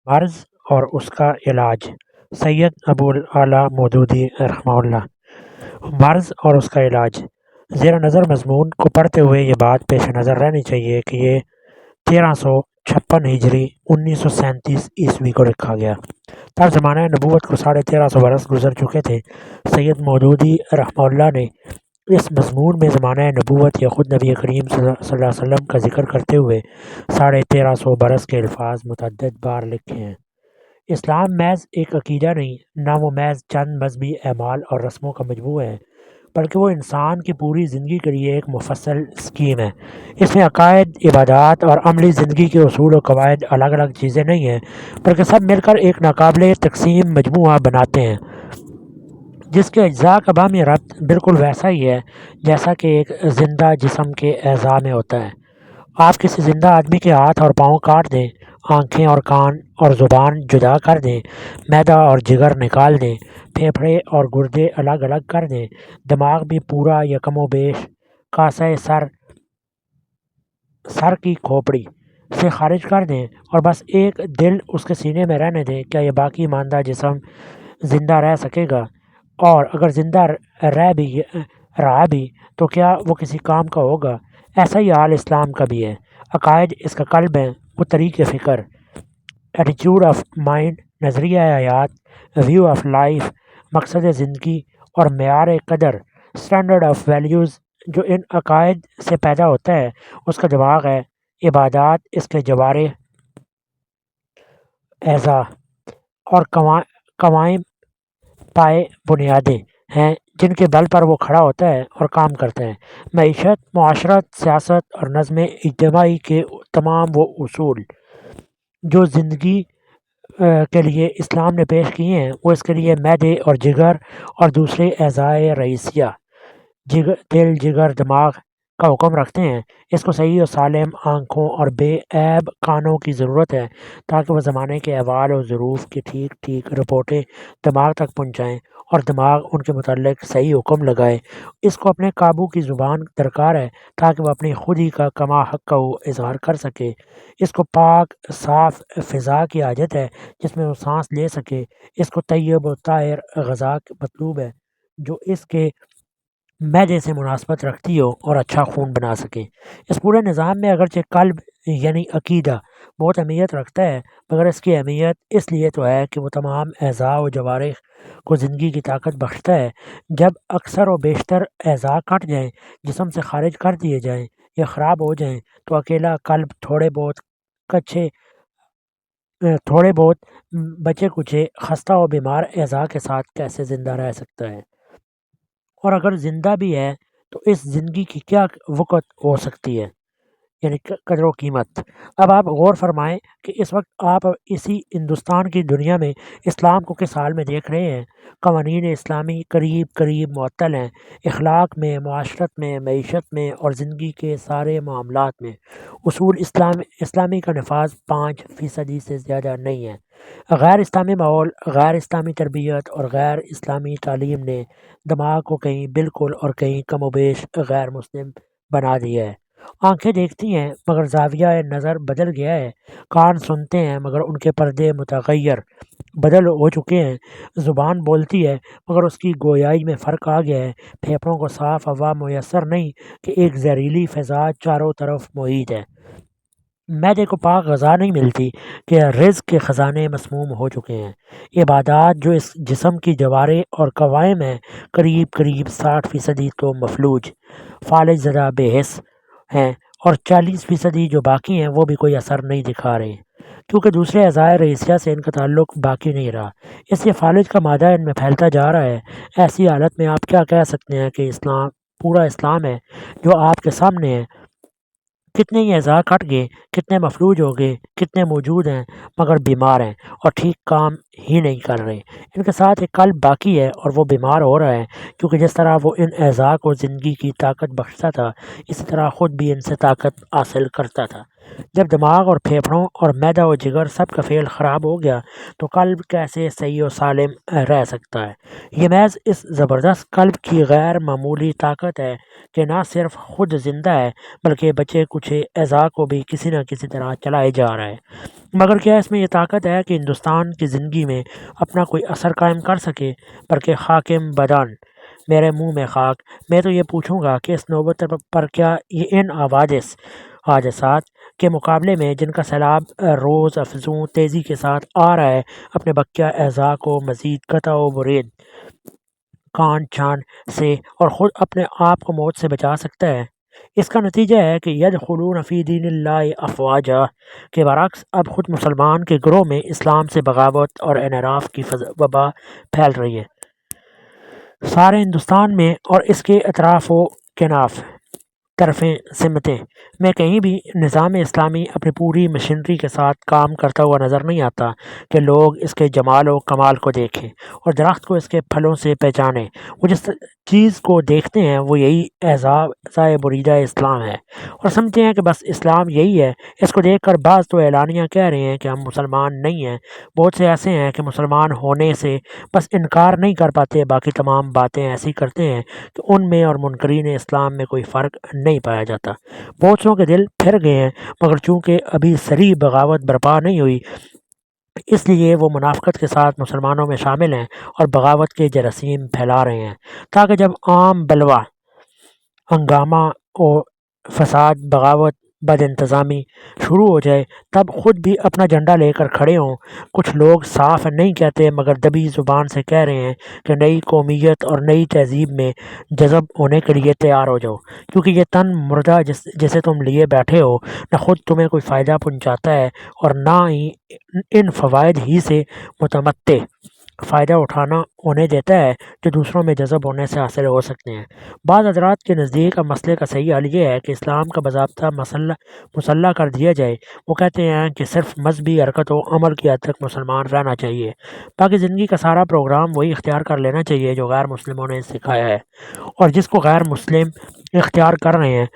مرض اور اس کا علاج۔ سید ابو الاعلیٰ مودودی رحمہ اللہ۔ مرض اور اس کا علاج۔ زیر نظر مضمون کو پڑھتے ہوئے یہ بات پیش نظر رہنی چاہیے کہ یہ 1356 ہجری 1937 عیسوی کو لکھا گیا، تب زمانہ نبوت کو 1350 برس گزر چکے تھے۔ سید مودودی رحمہ اللہ نے اس مضمون میں زمانہ نبوت یا خود نبی کریم صلی اللہ علیہ وسلم کا ذکر کرتے ہوئے 1350 برس کے الفاظ متعدد بار لکھے ہیں۔ اسلام محض ایک عقیدہ نہیں، نہ وہ محض چند مذہبی اعمال اور رسموں کا مجموعہ ہے، بلکہ وہ انسان کی پوری زندگی کے لیے ایک مفصل اسکیم ہے۔ اس میں عقائد، عبادات اور عملی زندگی کے اصول و قواعد الگ الگ چیزیں نہیں ہیں، بلکہ سب مل کر ایک ناقابل تقسیم مجموعہ بناتے ہیں، جس کے اجزاء کا باہمی ربط بالکل ویسا ہی ہے جیسا کہ ایک زندہ جسم کے اعضاء میں ہوتا ہے۔ آپ کسی زندہ آدمی کے ہاتھ اور پاؤں کاٹ دیں، آنکھیں اور کان اور زبان جدا کر دیں، معدہ اور جگر نکال دیں، پھیپھڑے اور گردے الگ الگ کر دیں، دماغ بھی پورا یا کم و بیش کاسہ سر کی کھوپڑی سے خارج کر دیں اور بس ایک دل اس کے سینے میں رہنے دیں، کیا یہ باقی ماندہ جسم زندہ رہ سکے گا؟ اور اگر زندہ رہا بھی تو کیا وہ کسی کام کا ہوگا؟ ایسا ہی حال اسلام کا بھی ہے۔ عقائد اس کا قلب ہیں، وہ طریق فکر، ایٹیچیوڈ آف مائنڈ، نظریہ حیات، ویو آف لائف، مقصد زندگی اور معیار قدر، اسٹینڈرڈ آف ویلیوز جو ان عقائد سے پیدا ہوتا ہے، اس کا دماغ ہے۔ عبادات اس کے جوارح، اعضاء اور قوائم پائے بنیادیں ہیں جن کے بل پر وہ کھڑا ہوتا ہے اور کام کرتا ہے۔ معیشت، معاشرت، سیاست اور نظم اجتماعی کے تمام وہ اصول جو زندگی کے لیے اسلام نے پیش کیے ہیں، وہ اس کے لیے معدے اور جگر اور دوسرے اعضائے رئیسیہ دل، جگر، دماغ کا حکم رکھتے ہیں۔ اس کو صحیح و سالم آنکھوں اور بے عیب کانوں کی ضرورت ہے تاکہ وہ زمانے کے احوال و ظروف کی ٹھیک ٹھیک رپورٹیں دماغ تک پہنچائیں اور دماغ ان کے متعلق صحیح حکم لگائے۔ اس کو اپنے قابو کی زبان درکار ہے تاکہ وہ اپنی خودی کا کما حق کا اظہار کر سکے۔ اس کو پاک صاف فضا کی حاجت ہے جس میں وہ سانس لے سکے۔ اس کو طیب و طاہر غذا مطلوب ہے جو اس کے معدے سے مناسبت رکھتی ہو اور اچھا خون بنا سکے۔ اس پورے نظام میں اگرچہ قلب یعنی عقیدہ بہت اہمیت رکھتا ہے، مگر اس کی اہمیت اس لیے تو ہے کہ وہ تمام اعضاء و جوارح کو زندگی کی طاقت بخشتا ہے۔ جب اکثر و بیشتر اعضاء کٹ جائیں، جسم سے خارج کر دیے جائیں یا خراب ہو جائیں تو اکیلا قلب تھوڑے بہت بچے کچے خستہ و بیمار اعضاء کے ساتھ کیسے زندہ رہ سکتا ہے؟ اور اگر زندہ بھی ہے تو اس زندگی کی کیا وقت ہو سکتی ہے، یعنی قدر و قیمت۔ اب آپ غور فرمائیں کہ اس وقت آپ اسی ہندوستان کی دنیا میں اسلام کو کس حال میں دیکھ رہے ہیں۔ قوانین اسلامی قریب قریب معطل ہیں، اخلاق میں، معاشرت میں، معیشت میں اور زندگی کے سارے معاملات میں۔ اصول اسلامی کا نفاذ 5% سے زیادہ نہیں ہے۔ غیر اسلامی ماحول، غیر اسلامی تربیت اور غیر اسلامی تعلیم نے دماغ کو کہیں بالکل اور کہیں کم و بیش غیر مسلم بنا دیا ہے۔ آنکھیں دیکھتی ہیں مگر زاویہ نظر بدل گیا ہے، کان سنتے ہیں مگر ان کے پردے متغیر بدل ہو چکے ہیں، زبان بولتی ہے مگر اس کی گویائی میں فرق آ گیا ہے، پھیپھڑوں کو صاف ہوا میسر نہیں کہ ایک زہریلی فضا چاروں طرف محیط ہے، معدے کو پاک غذا نہیں ملتی کہ رزق کے خزانے مسموم ہو چکے ہیں۔ عبادات جو اس جسم کی جوارح اور قوائم ہیں، قریب قریب 60% تو مفلوج، فالج زدہ، بے حس ہیں اور 40% جو باقی ہیں وہ بھی کوئی اثر نہیں دکھا رہے کیونکہ دوسرے اعضائے رئیسیہ سے ان کا تعلق باقی نہیں رہا، اس لیے فالج کا مادہ ان میں پھیلتا جا رہا ہے۔ ایسی حالت میں آپ کیا کہہ سکتے ہیں کہ اسلام پورا اسلام ہے جو آپ کے سامنے ہے؟ کتنے ہی اعضاء کٹ گئے، کتنے مفلوج ہو گئے، کتنے موجود ہیں مگر بیمار ہیں اور ٹھیک کام ہی نہیں کر رہے۔ ان کے ساتھ ایک قلب باقی ہے اور وہ بیمار ہو رہا ہے کیونکہ جس طرح وہ ان اعضاء کو زندگی کی طاقت بخشتا تھا، اسی طرح خود بھی ان سے طاقت حاصل کرتا تھا۔ جب دماغ اور پھیپھڑوں اور معدہ و جگر سب کا فعل خراب ہو گیا تو قلب کیسے صحیح و سالم رہ سکتا ہے؟ یہ محض اس زبردست قلب کی غیر معمولی طاقت ہے کہ نہ صرف خود زندہ ہے بلکہ بچے کچھ اعضاء کو بھی کسی نہ کسی طرح چلائے جا رہا ہے۔ مگر کیا اس میں یہ طاقت ہے کہ ہندوستان کی زندگی میں اپنا کوئی اثر قائم کر سکے؟ بلکہ حاکم بدان میرے منہ میں خاک، میں تو یہ پوچھوں گا کہ اس نوبت پر کیا یہ ان حادثات کے مقابلے میں جن کا سیلاب روز افزوں تیزی کے ساتھ آ رہا ہے اپنے بقیہ اعضاء کو مزید قطع و برید کان چھان سے اور خود اپنے آپ کو موت سے بچا سکتا ہے؟ اس کا نتیجہ ہے کہ یدخلون فی دین اللہ افواجا کے برعکس اب خود مسلمان کے گروہ میں اسلام سے بغاوت اور انحراف کی وبا پھیل رہی ہے۔ سارے ہندوستان میں اور اس کے اطراف و کناف طرفیں سمتیں میں کہیں بھی نظام اسلامی اپنی پوری مشینری کے ساتھ کام کرتا ہوا نظر نہیں آتا کہ لوگ اس کے جمال و کمال کو دیکھیں اور درخت کو اس کے پھلوں سے پہچانیں۔ وہ جس چیز کو دیکھتے ہیں وہ یہی اعضاء بریدہ اسلام ہے اور سمجھتے ہیں کہ بس اسلام یہی ہے۔ اس کو دیکھ کر بعض تو اعلانیہ کہہ رہے ہیں کہ ہم مسلمان نہیں ہیں، بہت سے ایسے ہیں کہ مسلمان ہونے سے بس انکار نہیں کر پاتے، باقی تمام باتیں ایسی کرتے ہیں کہ ان میں اور منکرین اسلام میں کوئی فرق نہیں پایا جاتا۔ بہت سوں کے دل پھر گئے ہیں مگر چونکہ ابھی صریح بغاوت برپا نہیں ہوئی اس لیے وہ منافقت کے ساتھ مسلمانوں میں شامل ہیں اور بغاوت کے جراثیم پھیلا رہے ہیں تاکہ جب عام بلوہ ہنگامہ و فساد، بغاوت، بد انتظامی شروع ہو جائے تب خود بھی اپنا جھنڈا لے کر کھڑے ہوں۔ کچھ لوگ صاف نہیں کہتے مگر دبی زبان سے کہہ رہے ہیں کہ نئی قومیت اور نئی تہذیب میں جذب ہونے کے لیے تیار ہو جاؤ، کیونکہ یہ تن مردہ جسے تم لیے بیٹھے ہو نہ خود تمہیں کوئی فائدہ پہنچاتا ہے اور نہ ہی ان فوائد ہی سے متمتع فائدہ اٹھانا ہونے دیتا ہے جو دوسروں میں جذب ہونے سے حاصل ہو سکتے ہیں۔ بعض حضرات کے نزدیک اب مسئلے کا صحیح حل یہ ہے کہ اسلام کا باضابطہ مسلح کر دیا جائے۔ وہ کہتے ہیں کہ صرف مذہبی حرکت و عمل کی حد تک مسلمان رہنا چاہیے، باقی زندگی کا سارا پروگرام وہی اختیار کر لینا چاہیے جو غیر مسلموں نے سکھایا ہے اور جس کو غیر مسلم اختیار کر رہے ہیں۔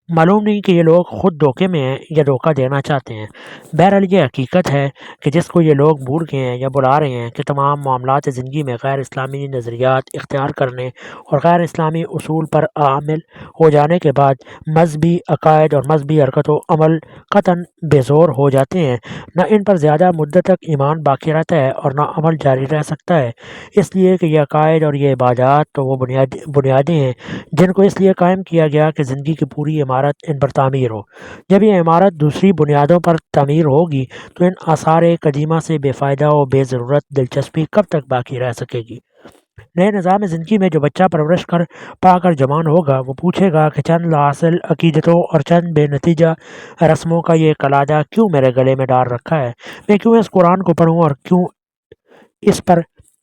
معلوم نہیں کہ یہ لوگ خود دھوکے میں ہیں یا دھوکہ دینا چاہتے ہیں۔ بہرحال یہ حقیقت ہے کہ جس کو یہ لوگ بھول گئے ہیں یا بلا رہے ہیں کہ تمام معاملات زندگی میں غیر اسلامی نظریات اختیار کرنے اور غیر اسلامی اصول پر عامل ہو جانے کے بعد مذہبی عقائد اور مذہبی حرکت و عمل قطعاً بے زور ہو جاتے ہیں، نہ ان پر زیادہ مدت تک ایمان باقی رہتا ہے اور نہ عمل جاری رہ سکتا ہے، اس لیے کہ یہ عقائد اور یہ عبادات تو وہ بنیادیں ہیں جن کو اس لیے قائم کیا گیا کہ زندگی کی پوری عمارت ان پر تعمیر ہو۔ جب یہ عمارت دوسری بنیادوں پر تعمیر ہوگی تو ان آثار قدیمہ سے بے فائدہ و بے ضرورت دلچسپی کب تک باقی رہ سکے گی؟ نئے نظام زندگی میں جو بچہ پرورش کر پا کر جوان ہوگا وہ پوچھے گا کہ چند لاحاصل عقیدتوں اور چند بے نتیجہ رسموں کا یہ قلادہ کیوں میرے گلے میں ڈال رکھا ہے؟ میں کیوں اس قرآن کو پڑھوں اور کیوں اس پر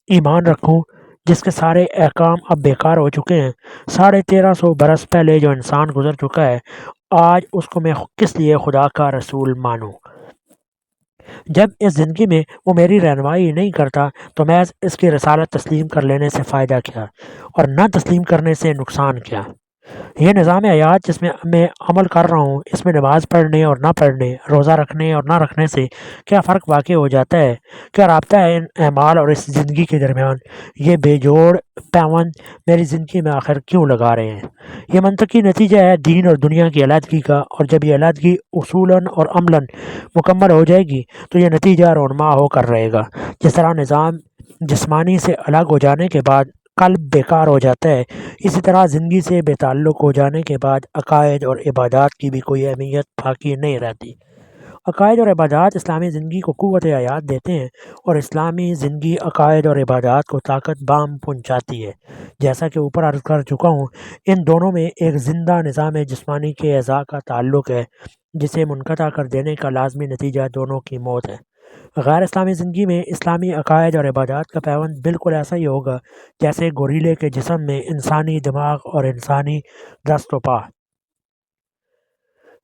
ایمان رکھوں جس کے سارے احکام اب بیکار ہو چکے ہیں؟ 1350 برس پہلے جو انسان گزر چکا ہے آج اس کو میں کس لیے خدا کا رسول مانوں؟ جب اس زندگی میں وہ میری رہنمائی نہیں کرتا تو محض اس کی رسالت تسلیم کر لینے سے فائدہ کیا اور نہ تسلیم کرنے سے نقصان کیا؟ یہ نظام حیات جس میں عمل کر رہا ہوں اس میں نماز پڑھنے اور نہ پڑھنے، روزہ رکھنے اور نہ رکھنے سے کیا فرق واقع ہو جاتا ہے؟ کیا رابطہ ہے ان اعمال اور اس زندگی کے درمیان؟ یہ بے جوڑ پیوند میری زندگی میں آخر کیوں لگا رہے ہیں؟ یہ منطقی نتیجہ ہے دین اور دنیا کی علیحدگی کا، اور جب یہ علیحدگی اصولاً اور عملاً مکمل ہو جائے گی تو یہ نتیجہ رونما ہو کر رہے گا۔ جس طرح نظام جسمانی سے الگ ہو جانے کے بعد قلب بیکار ہو جاتا ہے، اسی طرح زندگی سے بے تعلق ہو جانے کے بعد عقائد اور عبادات کی بھی کوئی اہمیت باقی نہیں رہتی۔ عقائد اور عبادات اسلامی زندگی کو قوت حیات دیتے ہیں اور اسلامی زندگی عقائد اور عبادات کو طاقت بام پہنچاتی ہے۔ جیسا کہ اوپر عرض کر چکا ہوں ان دونوں میں ایک زندہ نظام جسمانی کے اعضاء کا تعلق ہے جسے منقطع کر دینے کا لازمی نتیجہ دونوں کی موت ہے۔ غیر اسلامی زندگی میں اسلامی عقائد اور عبادات کا پیوند بالکل ایسا ہی ہوگا جیسے گوریلے کے جسم میں انسانی دماغ اور انسانی دست و پا۔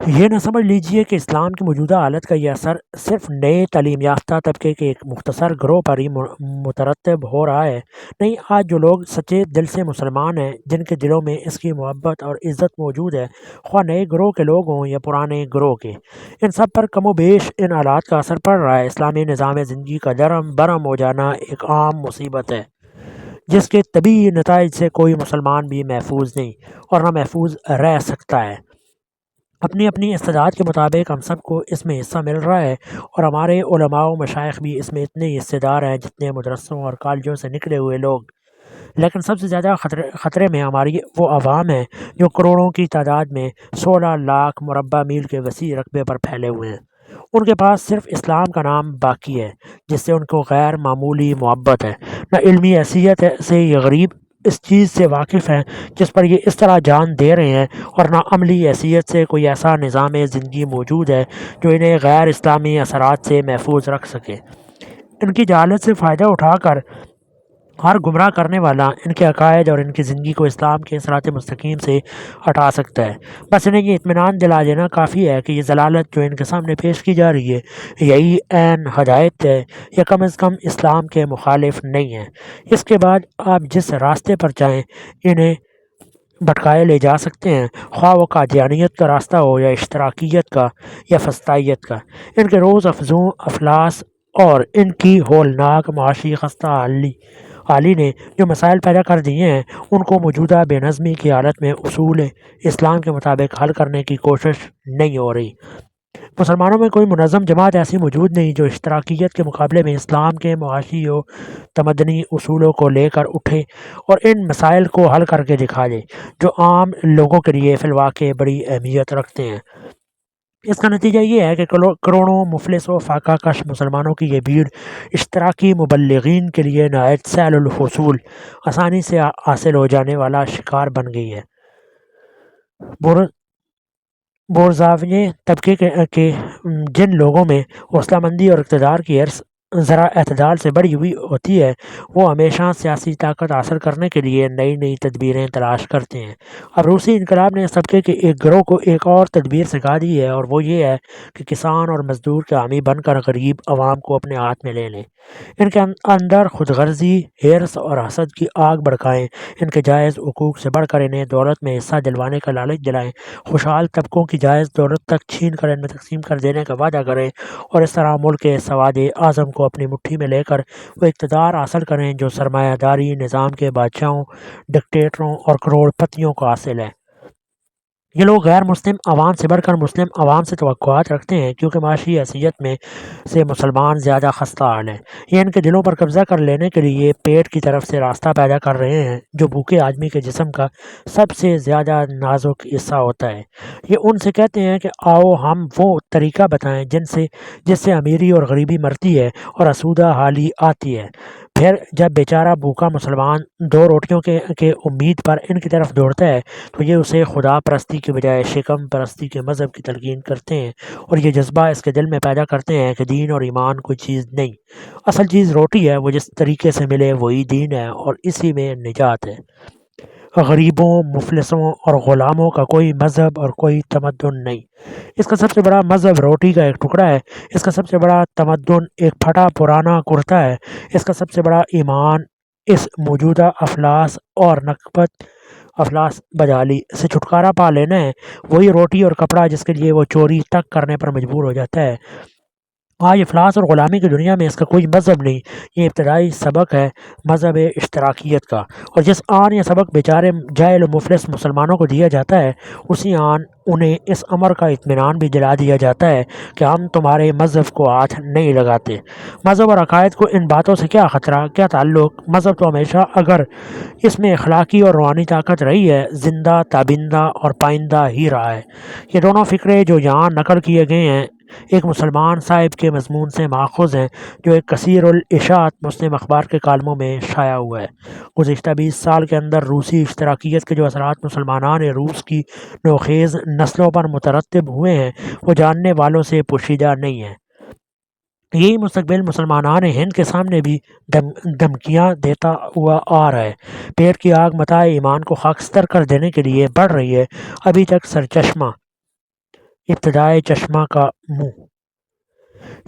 یہ نہ سمجھ لیجیے کہ اسلام کی موجودہ حالت کا یہ اثر صرف نئے تعلیم یافتہ طبقے کے ایک مختصر گروہ پر ہی مترتب ہو رہا ہے۔ نہیں، آج جو لوگ سچے دل سے مسلمان ہیں، جن کے دلوں میں اس کی محبت اور عزت موجود ہے، خواہ نئے گروہ کے لوگ ہوں یا پرانے گروہ کے، ان سب پر کم و بیش ان حالات کا اثر پڑ رہا ہے۔ اسلامی نظام زندگی کا درم برہم ہو جانا ایک عام مصیبت ہے، جس کے طبعی نتائج سے کوئی مسلمان بھی محفوظ نہیں اور نہ محفوظ رہ سکتا ہے۔ اپنی اپنی استعداد کے مطابق ہم سب کو اس میں حصہ مل رہا ہے، اور ہمارے علماء و مشائخ بھی اس میں اتنے ہی حصے دار ہیں جتنے مدرسوں اور کالجوں سے نکلے ہوئے لوگ۔ لیکن سب سے زیادہ خطرے میں ہماری وہ عوام ہیں جو کروڑوں کی تعداد میں 16 لاکھ مربع میل کے وسیع رقبے پر پھیلے ہوئے ہیں۔ ان کے پاس صرف اسلام کا نام باقی ہے، جس سے ان کو غیر معمولی محبت ہے۔ نہ علمی حیثیت سے یہ غریب اس چیز سے واقف ہیں جس پر یہ اس طرح جان دے رہے ہیں، اور نہ عملی حیثیت سے کوئی ایسا نظام زندگی موجود ہے جو انہیں غیر اسلامی اثرات سے محفوظ رکھ سکے۔ ان کی جہالت سے فائدہ اٹھا کر ہر گمراہ کرنے والا ان کے عقائد اور ان کی زندگی کو اسلام کے صراط مستقیم سے ہٹا سکتا ہے۔ بس انہیں یہ اطمینان دلا دینا کافی ہے کہ یہ ضلالت جو ان کے سامنے پیش کی جا رہی ہے، یہی عین ہدایت ہے، یا کم از کم اسلام کے مخالف نہیں ہے۔ اس کے بعد آپ جس راستے پر چاہیں انہیں بھٹکائے لے جا سکتے ہیں، خواہ وہ قادیانیت کا راستہ ہو یا اشتراکیت کا یا فسطائیت کا۔ ان کے روز افزوں افلاس اور ان کی ہولناک معاشی خستہ حالی نے جو مسائل پیدا کر دیے ہیں، ان کو موجودہ بے نظمی کی حالت میں اصول اسلام کے مطابق حل کرنے کی کوشش نہیں ہو رہی۔ مسلمانوں میں کوئی منظم جماعت ایسی موجود نہیں جو اشتراکیت کے مقابلے میں اسلام کے معاشی و تمدنی اصولوں کو لے کر اٹھے اور ان مسائل کو حل کر کے دکھا دے جو عام لوگوں کے لیے فی الواقع بڑی اہمیت رکھتے ہیں۔ اس کا نتیجہ یہ ہے کہ کروڑوں مفلس و فاقہ کش مسلمانوں کی یہ بھیڑ اشتراکی مبلغین کے لیے نہایت سہل الحصول، آسانی سے حاصل ہو جانے والا شکار بن گئی ہے۔ بورژاوی طبقے کے جن لوگوں میں حوصلہ مندی اور اقتدار کی حرص ذرا اعتدال سے بڑھی ہوئی ہوتی ہے، وہ ہمیشہ سیاسی طاقت حاصل کرنے کے لیے نئی نئی تدبیریں تلاش کرتے ہیں۔ اب روسی انقلاب نے اس طبقے کے ایک گروہ کو ایک اور تدبیر سکھا دی ہے، اور وہ یہ ہے کہ کسان اور مزدور کے حامی بن کر غریب عوام کو اپنے ہاتھ میں لے لیں، ان کے اندر خود غرضی، حرص اور حسد کی آگ بھڑکائیں، ان کے جائز حقوق سے بڑھ کر انہیں دولت میں حصہ دلوانے کا لالچ دلائیں، خوشحال طبقوں کی جائز دولت تک چھین کر ان میں تقسیم کر دینے کا وعدہ کریں، اور اس طرح ملک کے سواد اعظم کو اپنی مٹھی میں لے کر وہ اقتدار حاصل کریں جو سرمایہ داری نظام کے بادشاہوں، ڈکٹیٹروں اور کروڑ پتیوں کو حاصل ہے۔ یہ لوگ غیر مسلم عوام سے بڑھ کر مسلم عوام سے توقعات رکھتے ہیں، کیونکہ معاشی حیثیت میں سے مسلمان زیادہ خستہ حال ہیں۔ یہ ان کے دلوں پر قبضہ کر لینے کے لیے پیٹ کی طرف سے راستہ پیدا کر رہے ہیں، جو بھوکے آدمی کے جسم کا سب سے زیادہ نازک حصہ ہوتا ہے۔ یہ ان سے کہتے ہیں کہ آؤ ہم وہ طریقہ بتائیں جس سے امیری اور غریبی مرتی ہے اور آسودہ حالی آتی ہے۔ پھر جب بیچارہ بھوکا مسلمان 2 روٹیوں کے امید پر ان کی طرف دوڑتا ہے تو یہ اسے خدا پرستی کے بجائے شکم پرستی کے مذہب کی تلقین کرتے ہیں، اور یہ جذبہ اس کے دل میں پیدا کرتے ہیں کہ دین اور ایمان کوئی چیز نہیں، اصل چیز روٹی ہے، وہ جس طریقے سے ملے وہی دین ہے اور اسی میں نجات ہے۔ غریبوں، مفلسوں اور غلاموں کا کوئی مذہب اور کوئی تمدن نہیں۔ اس کا سب سے بڑا مذہب روٹی کا ایک ٹکڑا ہے، اس کا سب سے بڑا تمدن ایک پھٹا پرانا کرتا ہے، اس کا سب سے بڑا ایمان اس موجودہ افلاس اور نکبت افلاس بدحالی سے چھٹکارا پا لینا ہے، وہی روٹی اور کپڑا جس کے لیے وہ چوری تک کرنے پر مجبور ہو جاتا ہے۔ آج افلاس اور غلامی کی دنیا میں اس کا کوئی مذہب نہیں، یہ ابتدائی سبق ہے مذہب اشتراکیت کا، اور جس آن یہ سبق بیچارے جاہل و مفلس مسلمانوں کو دیا جاتا ہے، اسی آن انہیں اس امر کا اطمینان بھی دلا دیا جاتا ہے کہ ہم تمہارے مذہب کو ہاتھ نہیں لگاتے۔ مذہب اور عقائد کو ان باتوں سے کیا خطرہ، کیا تعلق؟ مذہب تو ہمیشہ، اگر اس میں اخلاقی اور روحانی طاقت رہی ہے، زندہ، تابندہ اور پائندہ ہی رہا ہے۔ یہ دونوں فقرے جو یہاں نقل کیے گئے ہیں ایک مسلمان صاحب کے مضمون سے ماخوذ ہیں جو ایک کثیر الاشاعت مسلم اخبار کے کالموں میں شائع ہوا ہے۔ گزشتہ 20 سال کے اندر روسی اشتراکیت کے جو اثرات مسلمانان روس کی نوخیز نسلوں پر مترتب ہوئے ہیں، وہ جاننے والوں سے پوشیدہ نہیں ہیں۔ یہی مستقبل مسلمانان ہند کے سامنے بھی دھمکیاں دیتا ہوا آ رہا ہے۔ پیٹ کی آگ متاع ایمان کو خاکستر کر دینے کے لیے بڑھ رہی ہے۔ ابھی تک سرچشمہ ابتدائے چشمہ کا منہ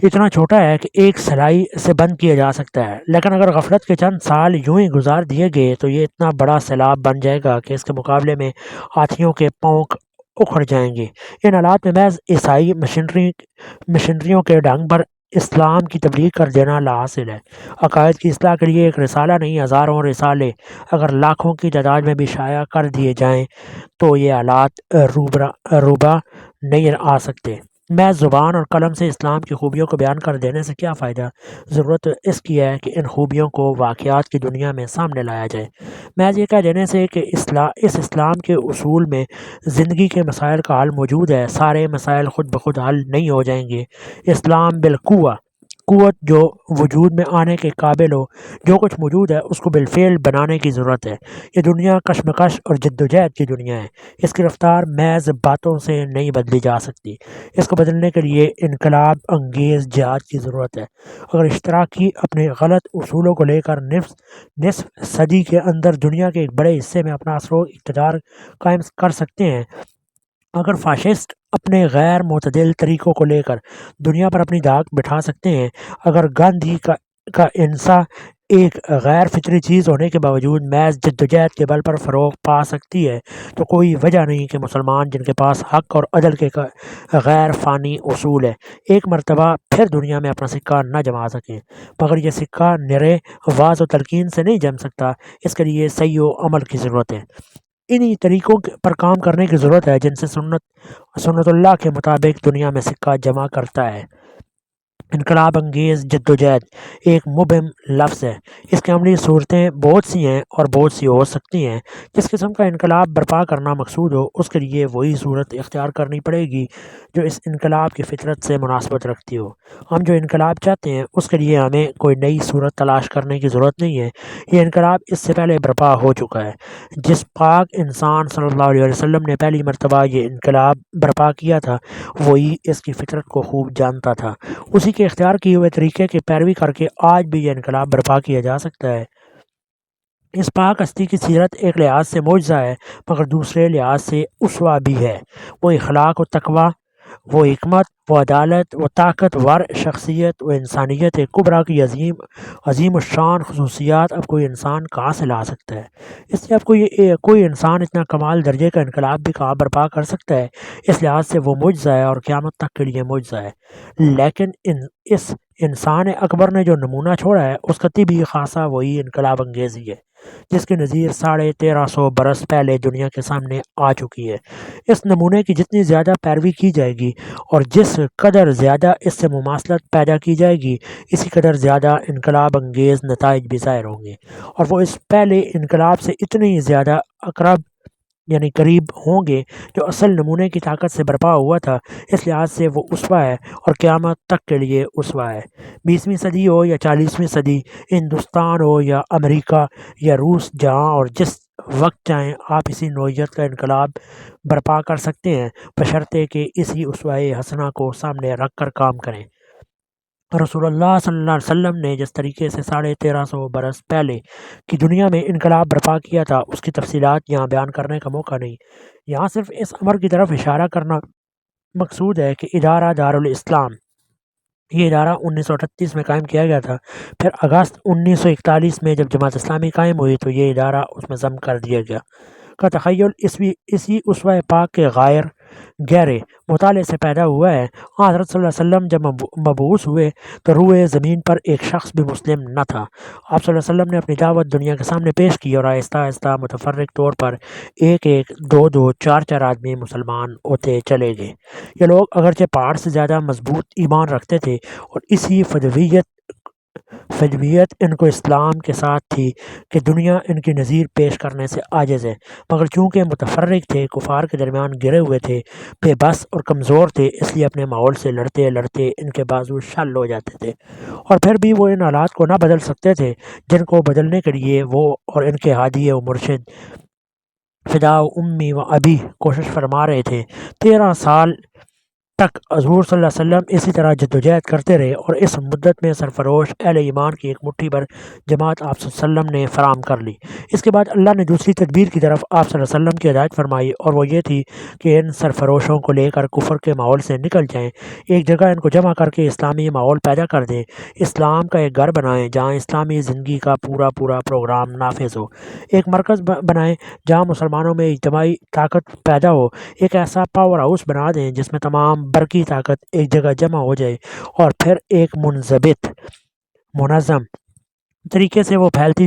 اتنا چھوٹا ہے کہ ایک سلائی سے بند کیا جا سکتا ہے، لیکن اگر غفلت کے چند سال یوں ہی گزار دیے گئے تو یہ اتنا بڑا سیلاب بن جائے گا کہ اس کے مقابلے میں ہاتھیوں کے پونک اکھڑ جائیں گے۔ ان حالات میں محض عیسائی مشنریوں کے ڈھنگ پر اسلام کی تبلیغ کر دینا لاحاصل ہے۔ عقائد کی اصلاح کے لیے ایک رسالہ نہیں، ہزاروں رسالے اگر لاکھوں کی تعداد میں بھی شائع کر دیے جائیں تو یہ حالات روبہ نہیں آ سکتے۔ میں زبان اور قلم سے اسلام کی خوبیوں کو بیان کر دینے سے کیا فائدہ؟ ضرورت اس کی ہے کہ ان خوبیوں کو واقعات کی دنیا میں سامنے لایا جائے۔ محض یہ کہہ دینے سے کہ اس اسلام کے اصول میں زندگی کے مسائل کا حل موجود ہے، سارے مسائل خود بخود حل نہیں ہو جائیں گے۔ اسلام قوت جو وجود میں آنے کے قابل ہو، جو کچھ موجود ہے اس کو بالفعل بنانے کی ضرورت ہے۔ یہ دنیا کشمکش اور جدوجہد کی دنیا ہے، اس کی رفتار محض باتوں سے نہیں بدلی جا سکتی، اس کو بدلنے کے لیے انقلاب انگیز جہاد کی ضرورت ہے۔ اگر اشتراکی اپنے غلط اصولوں کو لے کر نصف صدی کے اندر دنیا کے ایک بڑے حصے میں اپنا اثر و اقتدار قائم کر سکتے ہیں، اگر فاشسٹ اپنے غیر معتدل طریقوں کو لے کر دنیا پر اپنی دھاک بٹھا سکتے ہیں، اگر گاندھی کا انسا ایک غیر فطری چیز ہونے کے باوجود محض جدوجہد کے بل پر فروغ پا سکتی ہے، تو کوئی وجہ نہیں کہ مسلمان جن کے پاس حق اور عدل کے غیر فانی اصول ہے، ایک مرتبہ پھر دنیا میں اپنا سکہ نہ جما سکیں۔ مگر یہ سکہ نرے واز و تلقین سے نہیں جم سکتا، اس کے لیے سعی و عمل کی ضرورت ہے۔ انہی طریقوں پر کام کرنے کی ضرورت ہے جن سے سنت اللہ کے مطابق دنیا میں سکہ جمع کرتا ہے۔ انقلاب انگیز جدوجہد ایک مبہم لفظ ہے، اس کی عملی صورتیں بہت سی ہیں اور بہت سی ہو سکتی ہیں۔ جس قسم کا انقلاب برپا کرنا مقصود ہو، اس کے لیے وہی صورت اختیار کرنی پڑے گی جو اس انقلاب کی فطرت سے مناسبت رکھتی ہو۔ ہم جو انقلاب چاہتے ہیں اس کے لیے ہمیں کوئی نئی صورت تلاش کرنے کی ضرورت نہیں ہے، یہ انقلاب اس سے پہلے برپا ہو چکا ہے۔ جس پاک انسان صلی اللہ علیہ وسلم نے پہلی مرتبہ یہ انقلاب برپا کیا تھا، وہی اس کی فطرت کو خوب جانتا تھا، اسی کے اختیار کیے ہوئے طریقے کی پیروی کر کے آج بھی یہ انقلاب برپا کیا جا سکتا ہے۔ اس پاک ہستی کی سیرت ایک لحاظ سے معجزہ ہے، مگر دوسرے لحاظ سے اسوہ بھی ہے۔ وہ اخلاق و تقویٰ، وہ حکمت، وہ عدالت، وہ طاقت ور شخصیت، وہ انسانیت کبریٰ کی عظیم الشان خصوصیات اب کوئی انسان کہاں سے لا سکتا ہے؟ اس لیے اب کوئی انسان اتنا کمال درجے کا انقلاب بھی کہاں برپا کر سکتا ہے؟ اس لحاظ سے وہ معجزہ ہے اور قیامت تک کے لیے معجزہ ہے۔ لیکن اس انسان اکبر نے جو نمونہ چھوڑا ہے اس کا طبی خاصہ وہی انقلاب انگیزی ہے جس کی نظیر 1350 برس پہلے دنیا کے سامنے آ چکی ہے۔ اس نمونے کی جتنی زیادہ پیروی کی جائے گی اور جس قدر زیادہ اس سے مماثلت پیدا کی جائے گی، اسی قدر زیادہ انقلاب انگیز نتائج بھی ظاہر ہوں گے، اور وہ اس پہلے انقلاب سے اتنی زیادہ اقرب یعنی قریب ہوں گے جو اصل نمونے کی طاقت سے برپا ہوا تھا۔ اس لحاظ سے وہ اسوہ ہے اور قیامت تک کے لیے اسوہ ہے۔ 20ویں صدی ہو یا 40ویں صدی، ہندوستان ہو یا امریکہ یا روس، جہاں اور جس وقت چاہیں آپ اسی نوعیت کا انقلاب برپا کر سکتے ہیں، بشرطے کہ اسی اسوہ حسنہ کو سامنے رکھ کر کام کریں۔ رسول اللہ صلی اللہ علیہ وسلم نے جس طریقے سے 1350 برس پہلے کی دنیا میں انقلاب برپا کیا تھا، اس کی تفصیلات یہاں بیان کرنے کا موقع نہیں، یہاں صرف اس امر کی طرف اشارہ کرنا مقصود ہے کہ ادارہ دارالاسلام، یہ ادارہ 1938 میں قائم کیا گیا تھا، پھر اگست 1941 میں جب جماعت اسلامی قائم ہوئی تو یہ ادارہ اس میں ضم کر دیا گیا۔ کا تخیل اسی اسوہ پاک کے گہرے مطالعے سے پیدا ہوا ہے۔ حضرت صلی اللہ علیہ وسلم جب مبعوث ہوئے تو روئے زمین پر ایک شخص بھی مسلم نہ تھا۔ آپ صلی اللہ علیہ وسلم نے اپنی دعوت دنیا کے سامنے پیش کی اور آہستہ آہستہ متفرق طور پر ایک دو چار آدمی مسلمان ہوتے چلے گئے۔ یہ لوگ اگرچہ پہاڑ سے زیادہ مضبوط ایمان رکھتے تھے اور اسی فدویت ان کو اسلام کے ساتھ تھی کہ دنیا ان کی نظیر پیش کرنے سے عاجز ہے، مگر چونکہ متفرق تھے، کفار کے درمیان گرے ہوئے تھے، بے بس اور کمزور تھے، اس لیے اپنے ماحول سے لڑتے لڑتے ان کے بازو شل ہو جاتے تھے، اور پھر بھی وہ ان حالات کو نہ بدل سکتے تھے جن کو بدلنے کے لیے وہ اور ان کے ہادی و مرشد فداء امی و ابی کوشش فرما رہے تھے۔ 13 سال تک حضور صلی اللہ علیہ وسلم اسی طرح جدوجہد کرتے رہے اور اس مدت میں سرفروش اہل ایمان کی ایک مٹھی بھر جماعت آپ صلی اللہ علیہ وسلم نے فراہم کر لی۔ اس کے بعد اللہ نے دوسری تدبیر کی طرف آپ صلی اللہ علیہ وسلم کی ہدایت فرمائی، اور وہ یہ تھی کہ ان سرفروشوں کو لے کر کفر کے ماحول سے نکل جائیں، ایک جگہ ان کو جمع کر کے اسلامی ماحول پیدا کر دیں، اسلام کا ایک گھر بنائیں جہاں اسلامی زندگی کا پورا پروگرام نافذ ہو، ایک مرکز بنائیں جہاں مسلمانوں میں اجتماعی طاقت پیدا ہو، ایک ایسا پاور ہاؤس بنا دیں جس میں تمام برقی طاقت ایک جگہ جمع ہو جائے، اور پھر ایک منظم طریقے سے وہ پھیلنی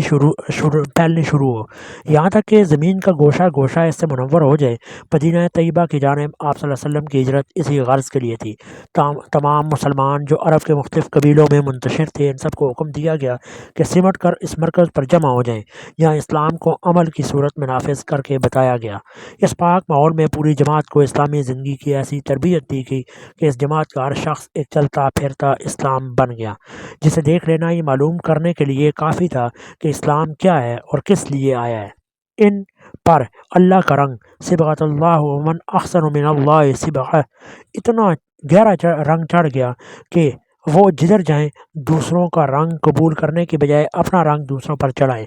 شروع ہو، یہاں تک کہ زمین کا گوشہ گوشہ اس سے منور ہو جائے۔ مدینہ طیبہ کی جانب آپ صلی اللہ علیہ وسلم کی ہجرت اسی غرض کے لیے تھی۔ تمام مسلمان جو عرب کے مختلف قبیلوں میں منتشر تھے، ان سب کو حکم دیا گیا کہ سمٹ کر اس مرکز پر جمع ہو جائیں، یہاں اسلام کو عمل کی صورت میں نافذ کر کے بتایا گیا۔ اس پاک ماحول میں پوری جماعت کو اسلامی زندگی کی ایسی تربیت دی گئی کہ اس جماعت کا ہر شخص ایک چلتا پھرتا اسلام بن گیا، جسے دیکھ لینا یہ معلوم کرنے کے لیے کافی تھا کہ اسلام کیا ہے اور کس لیے آیا ہے۔ ان پر اللہ کا رنگ صبغۃ اللہ ومن احسن من اللہ صبغہ اتنا گہرا رنگ چڑھ گیا کہ وہ جدھر جائیں دوسروں کا رنگ قبول کرنے کی بجائے اپنا رنگ دوسروں پر چڑھائیں۔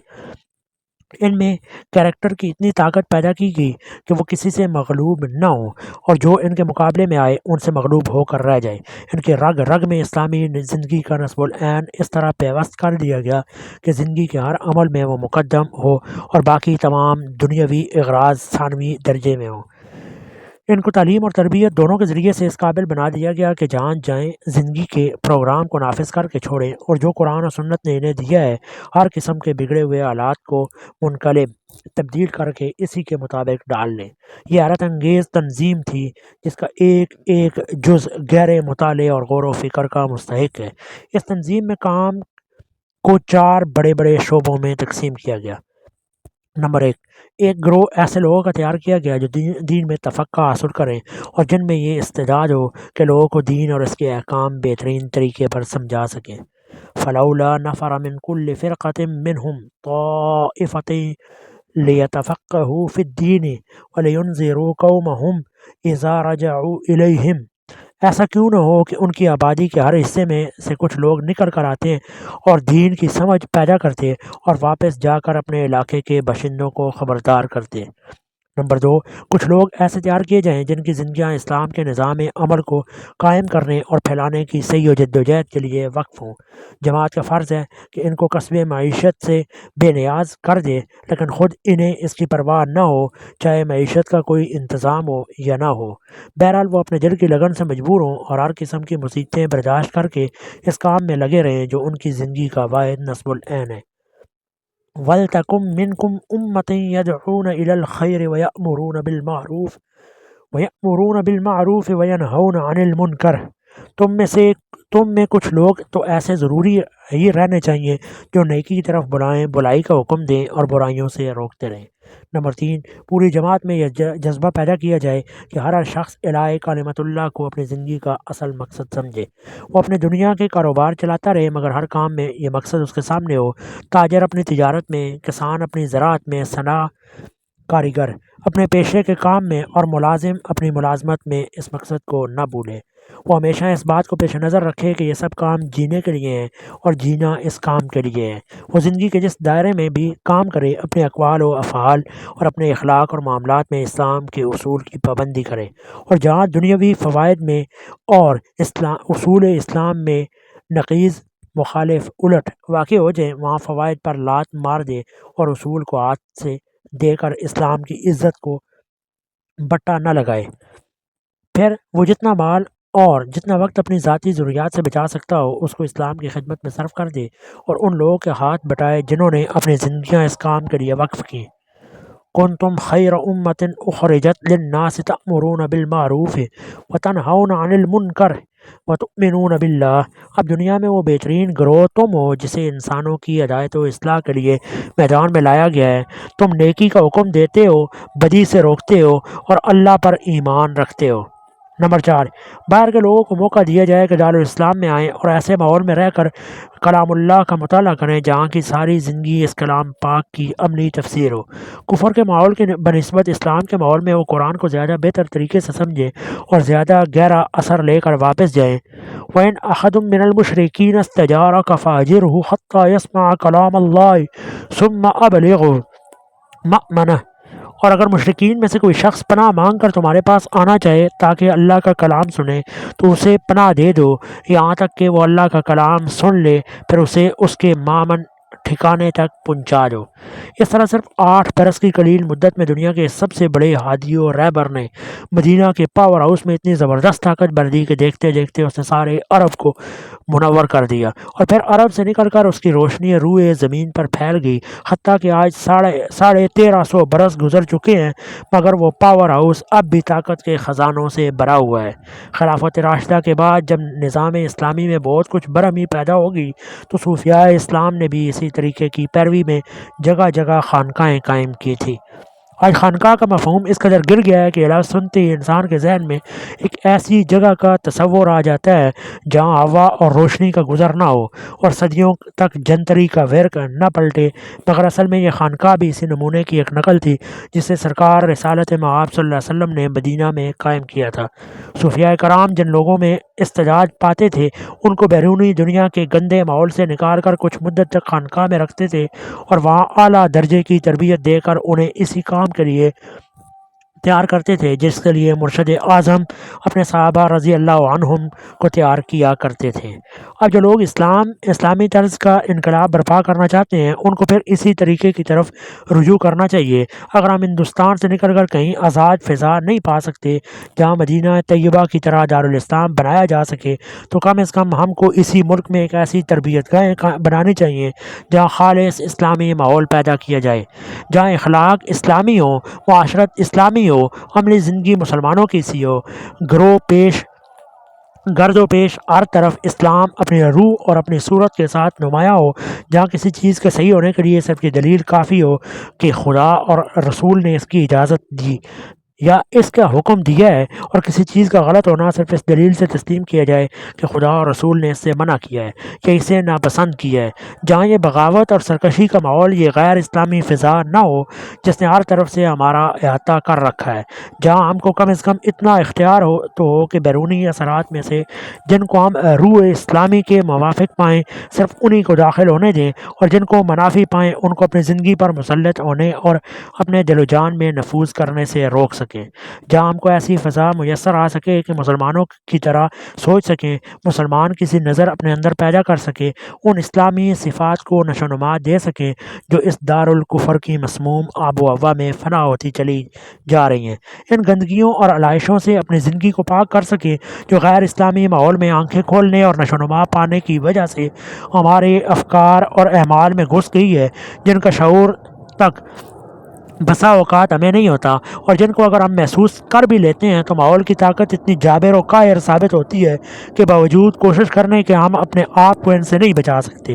ان میں کیریکٹر کی اتنی طاقت پیدا کی گئی کہ وہ کسی سے مغلوب نہ ہوں، اور جو ان کے مقابلے میں آئے ان سے مغلوب ہو کر رہ جائے۔ ان کے رگ رگ میں اسلامی زندگی کا نصب العین اس طرح پیوست کر دیا گیا کہ زندگی کے ہر عمل میں وہ مقدم ہو اور باقی تمام دنیاوی اغراض ثانوی درجے میں ہوں۔ ان کو تعلیم اور تربیت دونوں کے ذریعے سے اس قابل بنا دیا گیا کہ جہاں جائیں زندگی کے پروگرام کو نافذ کر کے چھوڑیں، اور جو قرآن و سنت نے انہیں دیا ہے ہر قسم کے بگڑے ہوئے حالات کو منقلب تبدیل کر کے اسی کے مطابق ڈال لیں۔ یہ حیرت انگیز تنظیم تھی جس کا ایک ایک جز گہرے مطالعے اور غور و فکر کا مستحق ہے۔ اس تنظیم میں کام کو 4 بڑے بڑے شعبوں میں تقسیم کیا گیا۔ نمبر 1، ایک گروہ ایسے لوگوں کا تیار کیا گیا جو دین میں تفقہ حاصل کریں اور جن میں یہ استعداد ہو کہ لوگوں کو دین اور اس کے احکام بہترین طریقے پر سمجھا سکیں۔ فلولا نفر من كل فرقة منهم طائفة ليتفقهوا في الدين ولينذروا قومهم إذا رجعوا إليهم۔ ایسا کیوں نہ ہو کہ ان کی آبادی کے ہر حصے میں سے کچھ لوگ نکل کر آتے اور دین کی سمجھ پیدا کرتے اور واپس جا کر اپنے علاقے کے باشندوں کو خبردار کرتے۔ نمبر 2، کچھ لوگ ایسے تیار کیے جائیں جن کی زندگیاں اسلام کے نظام عمل کو قائم کرنے اور پھیلانے کی سعی و جدوجہد کے لیے وقف ہوں۔ جماعت کا فرض ہے کہ ان کو کسب معیشت سے بے نیاز کر دے، لیکن خود انہیں اس کی پرواہ نہ ہو، چاہے معیشت کا کوئی انتظام ہو یا نہ ہو۔ بہرحال وہ اپنے دل کی لگن سے مجبور ہوں اور ہر قسم کی مصیبتیں برداشت کر کے اس کام میں لگے رہیں جو ان کی زندگی کا واحد نصب العین ہے۔ وَلْتَكُن مِّنكُمْ أُمَّةٌ يَدْعُونَ إِلَى الْخَيْرِ وَيَأْمُرُونَ بِالْمَعْرُوفِ وَيَنْهَوْنَ عَنِ الْمُنكَرِ۔ تم میں کچھ لوگ تو ایسے ضروری ہی رہنے چاہیے جو نیکی کی طرف بلائیں، برائی کا حکم دیں اور برائیوں سے روکتے رہیں۔ نمبر 3، پوری جماعت میں یہ جذبہ پیدا کیا جائے کہ ہر شخص الہ کلمت اللہ کو اپنی زندگی کا اصل مقصد سمجھے۔ وہ اپنے دنیا کے کاروبار چلاتا رہے مگر ہر کام میں یہ مقصد اس کے سامنے ہو۔ تاجر اپنی تجارت میں، کسان اپنی زراعت میں، صنع کاریگر اپنے پیشے کے کام میں اور ملازم اپنی ملازمت میں اس مقصد کو نہ بھولے۔ وہ ہمیشہ اس بات کو پیش نظر رکھے کہ یہ سب کام جینے کے لیے ہیں اور جینا اس کام کے لیے ہے۔ وہ زندگی کے جس دائرے میں بھی کام کرے اپنے اقوال و افعال اور اپنے اخلاق اور معاملات میں اسلام کے اصول کی پابندی کرے، اور جہاں دنیاوی فوائد میں اور اصول اسلام میں نقیض مخالف الٹ واقع ہو جائیں وہاں فوائد پر لات مار دے اور اصول کو ہاتھ سے دے کر اسلام کی عزت کو بٹا نہ لگائے۔ پھر وہ جتنا مال اور جتنا وقت اپنی ذاتی ضروریات سے بچا سکتا ہو اس کو اسلام کی خدمت میں صرف کر دے اور ان لوگوں کے ہاتھ بٹائے جنہوں نے اپنی زندگیاں اس کام کے لیے وقف کی۔ کنتم خیر امۃ اخرجت للناس تأمرون بالمعروف وتنہون عن المنکر وتؤمنون باللہ۔ اب دنیا میں وہ بہترین گروہ تم ہو جسے انسانوں کی ہدایت و اصلاح کے لیے میدان میں لایا گیا ہے۔ تم نیکی کا حکم دیتے ہو، بدی سے روکتے ہو اور اللہ پر ایمان رکھتے ہو۔ نمبر 4، باہر کے لوگوں کو موقع دیا جائے کہ دارالاسلام میں آئیں اور ایسے ماحول میں رہ کر کلام اللہ کا مطالعہ کریں جہاں کی ساری زندگی اس کلام پاک کی عملی تفسیر ہو۔ کفر کے ماحول کے بنسبت اسلام کے ماحول میں وہ قرآن کو زیادہ بہتر طریقے سے سمجھیں اور زیادہ گہرا اثر لے کر واپس جائیں۔ وَإِنْ أَحَدٌ مِّنَ الْمُشْرِكِينَ اسْتَجَارَكَ فَأَجِرْهُ حَتَّى يَسْمَعَ كَلَامَ اللَّهِ ثُمَّ أَبْلِغْهُ مَأْمَنَهُ۔ اور اگر مشرکین میں سے کوئی شخص پناہ مانگ کر تمہارے پاس آنا چاہے تاکہ اللہ کا کلام سنے تو اسے پناہ دے دو یہاں تک کہ وہ اللہ کا کلام سن لے، پھر اسے اس کے مامن ٹھکانے تک پہنچا دو۔ اس طرح صرف 8 برس کی قلیل مدت میں دنیا کے سب سے بڑے ہادی و رہبر نے مدینہ کے پاور ہاؤس میں اتنی زبردست طاقت بھر دی کہ دیکھتے دیکھتے اس نے سارے عرب کو منور کر دیا، اور پھر عرب سے نکل کر اس کی روشنی روئے زمین پر پھیل گئی، حتیٰ کہ آج 1350 برس گزر چکے ہیں مگر وہ پاور ہاؤس اب بھی طاقت کے خزانوں سے بھرا ہوا ہے۔ خلافت راشدہ کے بعد جب نظام اسلامی میں بہت کچھ برہمی پیدا ہوگی تو صوفیاء اسلام نے بھی اسی طریقے کی پیروی میں جگہ جگہ خانقاہیں قائم کی تھی۔ آج خانقاہ کا مفہوم اس قدر گر گیا ہے کہ لفظ سنتے ہی انسان کے ذہن میں ایک ایسی جگہ کا تصور آ جاتا ہے جہاں ہوا اور روشنی کا گزر نہ ہو اور صدیوں تک جنتری کا ورق نہ پلٹے، مگر اصل میں یہ خانقاہ بھی اسی نمونے کی ایک نقل تھی جسے سرکار رسالت مآب صلی اللہ علیہ وسلم نے مدینہ میں قائم کیا تھا۔ صوفیاء کرام جن لوگوں میں استعداد پاتے تھے ان کو بیرونی دنیا کے گندے ماحول سے نکال کر کچھ مدت تک خانقاہ میں رکھتے تھے اور وہاں اعلیٰ درجے کی تربیت دے کر انہیں اسی کام کے لیے تیار کرتے تھے جس کے لیے مرشد اعظم اپنے صحابہ رضی اللہ عنہم کو تیار کیا کرتے تھے۔ اب جو لوگ اسلامی طرز کا انقلاب برپا کرنا چاہتے ہیں ان کو پھر اسی طریقے کی طرف رجوع کرنا چاہیے۔ اگر ہم ہندوستان سے نکل کر کہیں آزاد فضا نہیں پا سکتے جہاں مدینہ طیبہ کی طرح دارالاسلام بنایا جا سکے تو کم از کم ہم کو اسی ملک میں ایک ایسی تربیت گاہیں بنانی چاہیے جہاں خالص اسلامی ماحول پیدا کیا جائے، جہاں اخلاق اسلامی ہو، معاشرت اسلامی ہو، عملی زندگی مسلمانوں کی سی ہو، گرد و پیش ہر طرف اسلام اپنی روح اور اپنی صورت کے ساتھ نمایاں ہو، جہاں کسی چیز کے صحیح ہونے کے لیے صرف یہ دلیل کافی ہو کہ خدا اور رسول نے اس کی اجازت دی یا اس کا حکم دیا ہے، اور کسی چیز کا غلط ہونا صرف اس دلیل سے تسلیم کیا جائے کہ خدا اور رسول نے اس سے منع کیا ہے یا اسے ناپسند کیا ہے، جہاں یہ بغاوت اور سرکشی کا ماحول، یہ غیر اسلامی فضا نہ ہو جس نے ہر طرف سے ہمارا احاطہ کر رکھا ہے، جہاں ہم کو کم از کم اتنا اختیار ہو کہ بیرونی اثرات میں سے جن کو ہم روح اسلامی کے موافق پائیں صرف انہی کو داخل ہونے دیں، اور جن کو منافی پائیں ان کو اپنی زندگی پر مسلط ہونے اور اپنے دل و جان میں نفوذ کرنے سے روک سکیں، جہاں ہم کو ایسی فضا میسر آ سکے کہ مسلمانوں کی طرح سوچ سکیں، مسلمان کسی نظر اپنے اندر پیدا کر سکے، ان اسلامی صفات کو نشو و نما دے سکیں جو اس دارالکفر کی مسموم آب و ہوا میں فنا ہوتی چلی جا رہی ہیں، ان گندگیوں اور علائشوں سے اپنی زندگی کو پاک کر سکیں جو غیر اسلامی ماحول میں آنکھیں کھولنے اور نشو و نما پانے کی وجہ سے ہمارے افکار اور اعمال میں گھس گئی ہے، جن کا شعور تک بسا اوقات ہمیں نہیں ہوتا، اور جن کو اگر ہم محسوس کر بھی لیتے ہیں تو ماحول کی طاقت اتنی جابر و قاہر ثابت ہوتی ہے کہ باوجود کوشش کرنے کے ہم اپنے آپ کو ان سے نہیں بچا سکتے۔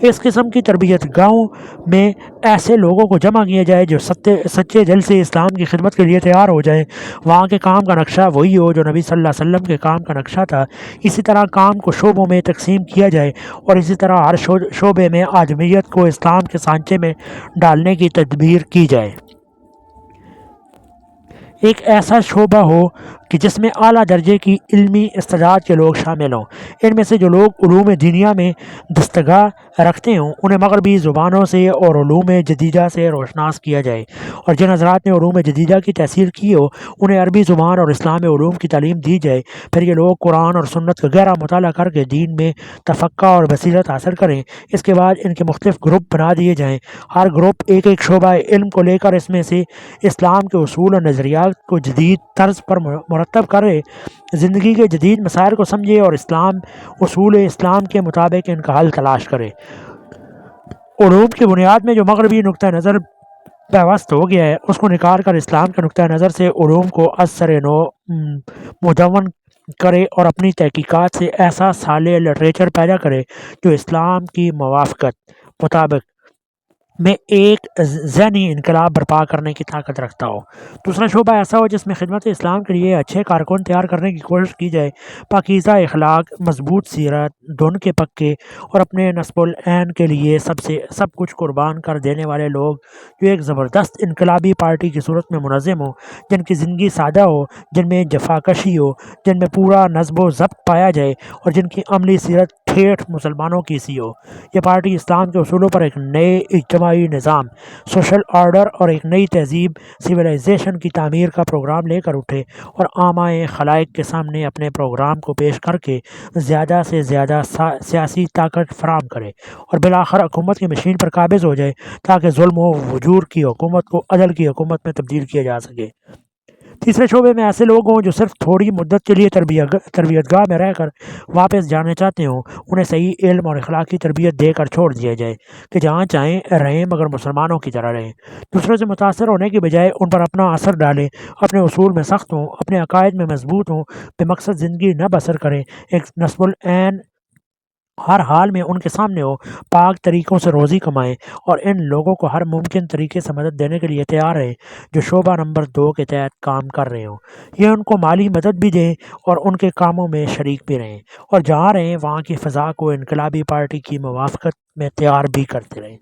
اس قسم کی تربیت گاہوں میں ایسے لوگوں کو جمع کیا جائے جو سچے دل سے اسلام کی خدمت کے لیے تیار ہو جائیں، وہاں کے کام کا نقشہ وہی ہو جو نبی صلی اللہ علیہ وسلم کے کام کا نقشہ تھا، اسی طرح کام کو شعبوں میں تقسیم کیا جائے اور اسی طرح ہر شعبے میں آدمیت کو اسلام کے سانچے میں ڈالنے کی تدبیر کی جائے۔ ایک ایسا شعبہ ہو کہ جس میں اعلیٰ درجے کی علمی استعداد کے لوگ شامل ہوں، ان میں سے جو لوگ علوم دینیہ میں دستگاہ رکھتے ہوں انہیں مغربی زبانوں سے اور علوم جدیدہ سے روشناس کیا جائے، اور جن حضرات نے علوم جدیدہ کی تحصیل کی ہو انہیں عربی زبان اور اسلامی علوم کی تعلیم دی جائے، پھر یہ لوگ قرآن اور سنت کا گہرا مطالعہ کر کے دین میں تفقہ اور بصیرت حاصل کریں۔ اس کے بعد ان کے مختلف گروپ بنا دیے جائیں، ہر گروپ ایک ایک شعبہ علم کو لے کر اس میں سے اسلام کے اصول اور نظریات کو جدید طرز پر مرتب کرے، زندگی کے جدید مسائل کو سمجھے اور اصول اسلام کے مطابق ان کا حل تلاش کرے۔ علوم کی بنیاد میں جو مغربی نقطہ نظر پیوست ہو گیا ہے اس کو نکال کر اسلام کے نقطہ نظر سے علوم کو از سر نو مدون کرے اور اپنی تحقیقات سے ایسا صالح لٹریچر پیدا کرے جو اسلام کی موافقت مطابق میں ایک ذہنی انقلاب برپا کرنے کی طاقت رکھتا ہو۔ دوسرا شعبہ ایسا ہو جس میں خدمت اسلام کے لیے اچھے کارکن تیار کرنے کی کوشش کی جائے، پاکیزہ اخلاق، مضبوط سیرت، دھن کے پکے اور اپنے نصب العین کے لیے سب کچھ قربان کر دینے والے لوگ، جو ایک زبردست انقلابی پارٹی کی صورت میں منظم ہو، جن کی زندگی سادہ ہو، جن میں جفاکشی ہو، جن میں پورا نظم و ضبط پایا جائے اور جن کی عملی سیرت ٹھیٹھ مسلمانوں کی سی ہو۔ یہ پارٹی اسلام کے اصولوں پر ایک نئے اجتماعی نظام، سوشل آرڈر اور ایک نئی تہذیب، سویلائزیشن کی تعمیر کا پروگرام لے کر اٹھے اور عامہ خلائق کے سامنے اپنے پروگرام کو پیش کر کے زیادہ سے زیادہ سیاسی طاقت فراہم کرے اور بالآخر حکومت کی مشین پر قابض ہو جائے، تاکہ ظلم و فجور کی حکومت کو عدل کی حکومت میں تبدیل کیا جا سکے۔ تیسرے شعبے میں ایسے لوگ ہوں جو صرف تھوڑی مدت کے لیے تربیت گاہ میں رہ کر واپس جانے چاہتے ہوں، انہیں صحیح علم اور اخلاقی تربیت دے کر چھوڑ دیا جائے کہ جہاں چاہیں رہیں مگر مسلمانوں کی طرح رہیں۔ دوسروں سے متاثر ہونے کی بجائے ان پر اپنا اثر ڈالیں، اپنے اصول میں سخت ہوں، اپنے عقائد میں مضبوط ہوں، بے مقصد زندگی نہ بسر کریں، ایک نصب العین ہر حال میں ان کے سامنے ہو، پاک طریقوں سے روزی کمائیں اور ان لوگوں کو ہر ممکن طریقے سے مدد دینے کے لیے تیار رہیں جو شعبہ نمبر 2 کے تحت کام کر رہے ہوں۔ یہ ان کو مالی مدد بھی دیں اور ان کے کاموں میں شریک بھی رہیں، اور جہاں رہیں وہاں کی فضا کو انقلابی پارٹی کی موافقت میں تیار بھی کرتے رہیں۔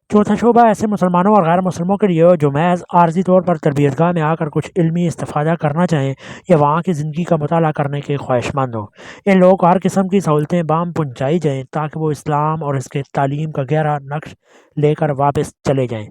چوتھا شعبہ ایسے مسلمانوں اور غیر مسلموں کے لیے ہو جو محض عارضی طور پر تربیت گاہ میں آ کر کچھ علمی استفادہ کرنا چاہیں یا وہاں کی زندگی کا مطالعہ کرنے کے خواہش مند ہوں۔ ان لوگوں کو ہر قسم کی سہولتیں بام پہنچائی جائیں تاکہ وہ اسلام اور اس کے تعلیم کا گہرا نقش لے کر واپس چلے جائیں۔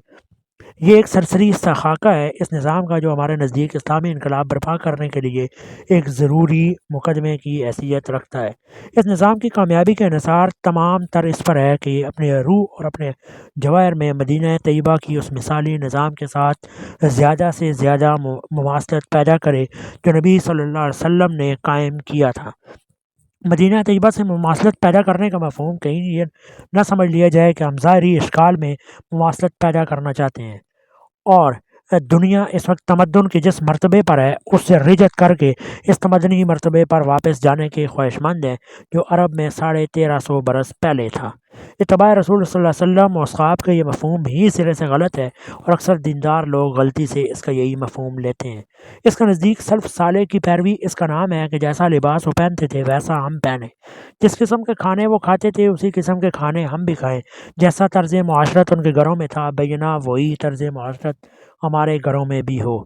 یہ ایک سرسری سا خاکہ ہے اس نظام کا جو ہمارے نزدیک اسلامی انقلاب برپا کرنے کے لیے ایک ضروری مقدمے کی حیثیت رکھتا ہے۔ اس نظام کی کامیابی کا انحصار تمام تر اس پر ہے کہ یہ اپنے روح اور اپنے جواہر میں مدینہ طیبہ کی اس مثالی نظام کے ساتھ زیادہ سے زیادہ مماثلت پیدا کرے جو نبی صلی اللہ علیہ وسلم نے قائم کیا تھا۔ مدینہ طیبہ سے مماثلت پیدا کرنے کا مفہوم کہیں یہ نہ سمجھ لیا جائے کہ ہم ظاہری اشکال میں مماثلت پیدا کرنا چاہتے ہیں اور دنیا اس وقت تمدن کے جس مرتبے پر ہے اس سے رجعت کر کے اس تمدنی مرتبے پر واپس جانے کے خواہش مند ہیں جو عرب میں 1350 برس پہلے تھا۔ اتباع رسول صلی اللہ علیہ وسلم و اصحاب کا یہ مفہوم ہی سرے سے غلط ہے اور اکثر دیندار لوگ غلطی سے اس کا یہی مفہوم لیتے ہیں۔ اس کا نزدیک سلف صالح کی پیروی اس کا نام ہے کہ جیسا لباس وہ پہنتے تھے ویسا ہم پہنیں، جس قسم کے کھانے وہ کھاتے تھے اسی قسم کے کھانے ہم بھی کھائیں، جیسا طرز معاشرت ان کے گھروں میں تھا بینا وہی طرز معاشرت ہمارے گھروں میں بھی ہو۔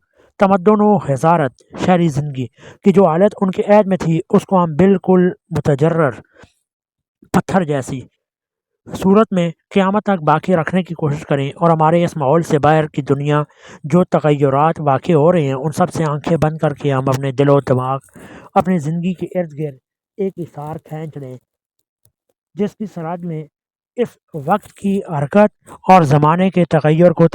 تمدن و حضارت، شہری زندگی کی جو حالت ان کے عہد میں تھی اس کو ہم بالکل متجرر پتھر جیسی صورت میں قیامت تک باقی رکھنے کی کوشش کریں اور ہمارے اس ماحول سے باہر کی دنیا جو تغیرات واقع ہو رہے ہیں ان سب سے آنکھیں بند کر کے ہم اپنے دل و دماغ اپنی زندگی کے ارد گرد ایک اثار کھینچ لیں جس کی سرحد میں اس وقت کی حرکت اور زمانے کے تغیر کو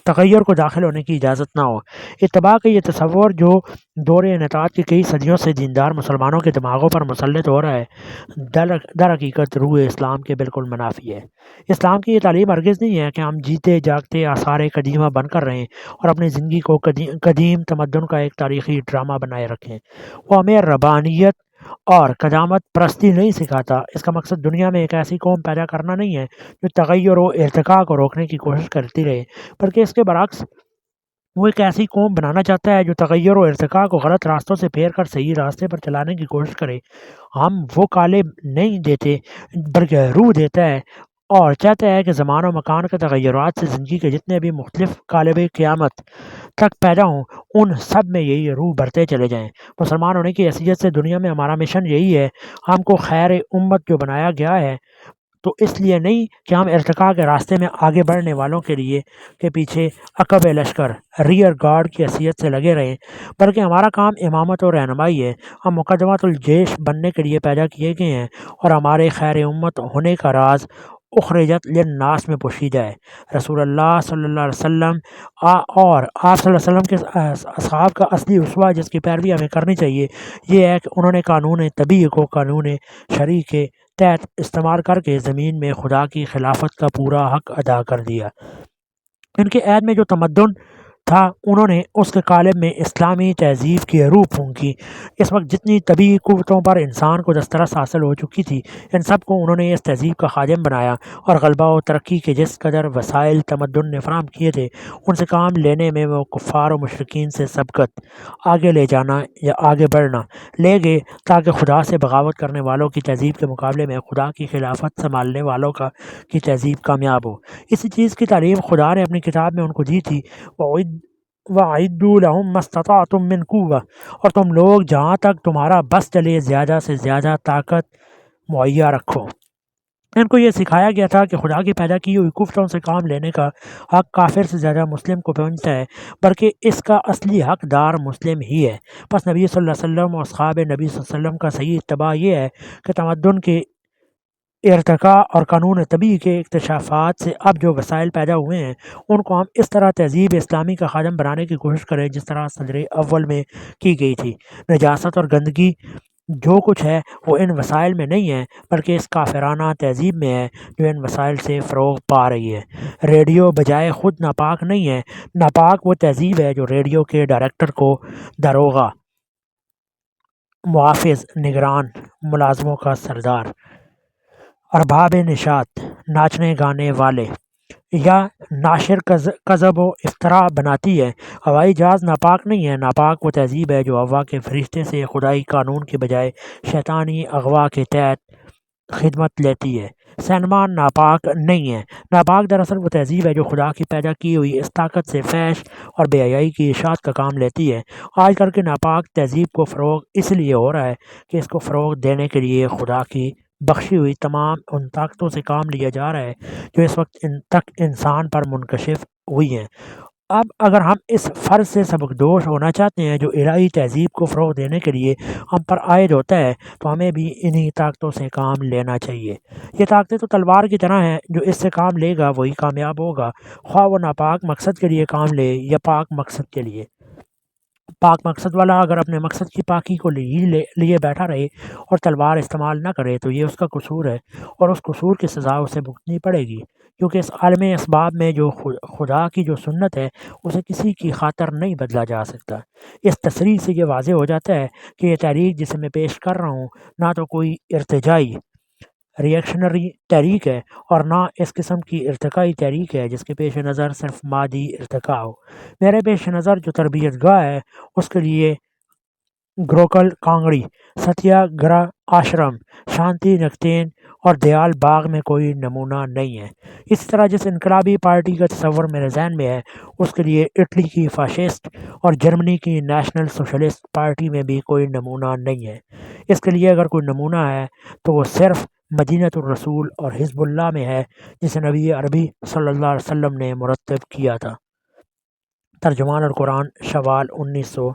تغیر کو داخل ہونے کی اجازت نہ ہو۔ اتباع کا یہ تصور جو دور انحطاط کی کئی صدیوں سے دیندار مسلمانوں کے دماغوں پر مسلط ہو رہا ہے در حقیقت روح اسلام کے بالکل منافی ہے۔ اسلام کی یہ تعلیم ہرگز نہیں ہے کہ ہم جیتے جاگتے آثار قدیمہ بن کر رہیں اور اپنی زندگی کو قدیم تمدن کا ایک تاریخی ڈرامہ بنائے رکھیں۔ وہ ہمیں ربانیت اور قدامت پرستی نہیں سکھاتا۔ اس کا مقصد دنیا میں ایک ایسی قوم پیدا کرنا نہیں ہے جو تغیر و ارتقاء کو روکنے کی کوشش کرتی رہے، بلکہ اس کے برعکس وہ ایک ایسی قوم بنانا چاہتا ہے جو تغیر و ارتقاء کو غلط راستوں سے پھیر کر صحیح راستے پر چلانے کی کوشش کرے۔ ہم وہ قالب نہیں دیتے بلکہ روح دیتا ہے اور چاہتا ہے کہ زمان و مکان کے تغیرات سے زندگی کے جتنے بھی مختلف قالب قیامت تک پیدا ہوں ان سب میں یہی روح بڑھتے چلے جائیں۔ مسلمان ہونے کی حیثیت سے دنیا میں ہمارا مشن یہی ہے۔ ہم کو خیر امت جو بنایا گیا ہے تو اس لیے نہیں کہ ہم ارتقاء کے راستے میں آگے بڑھنے والوں کے پیچھے عقب لشکر ریئر گارڈ کی حیثیت سے لگے رہیں، بلکہ ہمارا کام امامت اور رہنمائی ہے۔ ہم مقدمۃ الجیش بننے کے لیے پیدا کیے گئے ہیں اور ہمارے خیر امت ہونے کا راز اخرجت للناس میں پوشیدہ ہے۔ رسول اللہ صلی اللہ علیہ وسلم اور آپ صلی اللہ علیہ وسلم کے اصحاب کا اصلی اسوہ جس کی پیروی ہمیں کرنی چاہیے یہ ہے کہ انہوں نے قانون طبیعی کو قانون شرعی کے تحت استعمال کر کے زمین میں خدا کی خلافت کا پورا حق ادا کر دیا۔ ان کے عہد میں جو تمدن تھا انہوں نے اس کے قالب میں اسلامی تہذیب کی روح پھونکی۔ اس وقت جتنی طبعی قوتوں پر انسان کو دسترس حاصل ہو چکی تھی، ان سب کو انہوں نے اس تہذیب کا خادم بنایا، اور غلبہ و ترقی کے جس قدر وسائل تمدن نے فراہم کیے تھے، ان سے کام لینے میں وہ کفار و مشرکین سے سبقت آگے لے جانا یا آگے بڑھنا لے گئے، تاکہ خدا سے بغاوت کرنے والوں کی تہذیب کے مقابلے میں خدا کی خلافت سنبھالنے والوں کی تہذیب کامیاب ہو۔ اسی چیز کی تعلیم خدا نے اپنی کتاب میں ان کو دی تھی، وَأَعِدُّوا لَهُم مَّا اسْتَطَعْتُم مِّن قُوَّةٍ، اور تم لوگ جہاں تک تمہارا بس چلے زیادہ سے زیادہ طاقت مہیا رکھو۔ ان کو یہ سکھایا گیا تھا کہ خدا کی پیدا کی ہوئی قوتوں سے کام لینے کا حق کافر سے زیادہ مسلم کو پہنچتا ہے، بلکہ اس کا اصلی حقدار مسلم ہی ہے۔ پس نبی صلی اللہ علیہ وسلم اور اصحاب نبی صلی اللہ علیہ وسلم کا صحیح اتباع یہ ہے کہ تمدن کے ارتقاء اور قانون طبی کے اکتشافات سے اب جو وسائل پیدا ہوئے ہیں، ان کو ہم اس طرح تہذیب اسلامی کا خادم بنانے کی کوشش کریں جس طرح صدر اول میں کی گئی تھی۔ نجاست اور گندگی جو کچھ ہے وہ ان وسائل میں نہیں ہے، بلکہ اس کافرانہ تہذیب میں ہے جو ان وسائل سے فروغ پا رہی ہے۔ ریڈیو بجائے خود ناپاک نہیں ہے، ناپاک وہ تہذیب ہے جو ریڈیو کے ڈائریکٹر کو داروغہ، محافظ، نگران، ملازموں کا سردار، ارباب نشاط، ناچنے گانے والے یا ناشر کذب و افتراء بناتی ہے۔ ہوائی جہاز ناپاک نہیں ہے، ناپاک وہ تہذیب ہے جو ہوا کے فرشتے سے خدائی قانون کے بجائے شیطانی اغوا کے تحت خدمت لیتی ہے۔ سینما ناپاک نہیں ہے، ناپاک دراصل وہ تہذیب ہے جو خدا کی پیدا کی ہوئی اس طاقت سے فحش اور بے حیائی کی اشاعت کا کام لیتی ہے۔ آج کل کے ناپاک تہذیب کو فروغ اس لیے ہو رہا ہے کہ اس کو فروغ دینے کے لیے خدا کی بخشی ہوئی تمام ان طاقتوں سے کام لیا جا رہا ہے جو اس وقت تک انسان پر منکشف ہوئی ہیں۔ اب اگر ہم اس فرض سے سبکدوش ہونا چاہتے ہیں جو الہی تہذیب کو فروغ دینے کے لیے ہم پر عائد ہوتا ہے، تو ہمیں بھی انہی طاقتوں سے کام لینا چاہیے۔ یہ طاقتیں تو تلوار کی طرح ہیں، جو اس سے کام لے گا وہی کامیاب ہوگا، خواہ وہ ناپاک مقصد کے لیے کام لے یا پاک مقصد کے لیے۔ پاک مقصد والا اگر اپنے مقصد کی پاکی کو لیے بیٹھا رہے اور تلوار استعمال نہ کرے تو یہ اس کا قصور ہے، اور اس قصور کی سزا اسے بھگتنی پڑے گی، کیونکہ اس عالم اسباب میں جو خدا کی جو سنت ہے اسے کسی کی خاطر نہیں بدلا جا سکتا۔ اس تصریح سے یہ واضح ہو جاتا ہے کہ یہ تحریک جسے میں پیش کر رہا ہوں نہ تو کوئی ارتجائی ریئیکشنری تحریک ہے اور نہ اس قسم کی ارتقائی تحریک ہے جس کے پیش نظر صرف مادی ارتقاء ہو۔ میرے پیش نظر جو تربیت گاہ ہے اس کے لیے گروکل کانگڑی، ستیا گرہ آشرم، شانتی نکیتن اور دیال باغ میں کوئی نمونہ نہیں ہے۔ اسی طرح جس انقلابی پارٹی کا تصور میرے ذہن میں ہے اس کے لیے اٹلی کی فاشسٹ اور جرمنی کی نیشنل سوشلسٹ پارٹی میں بھی کوئی نمونہ نہیں ہے۔ اس کے لیے اگر کوئی نمونہ ہے تو وہ صرف مدینۃ الرسول اور حزب اللہ میں ہے جسے نبی عربی صلی اللہ علیہ وسلم نے مرتب کیا تھا۔ ترجمان القرآن، شوال 1900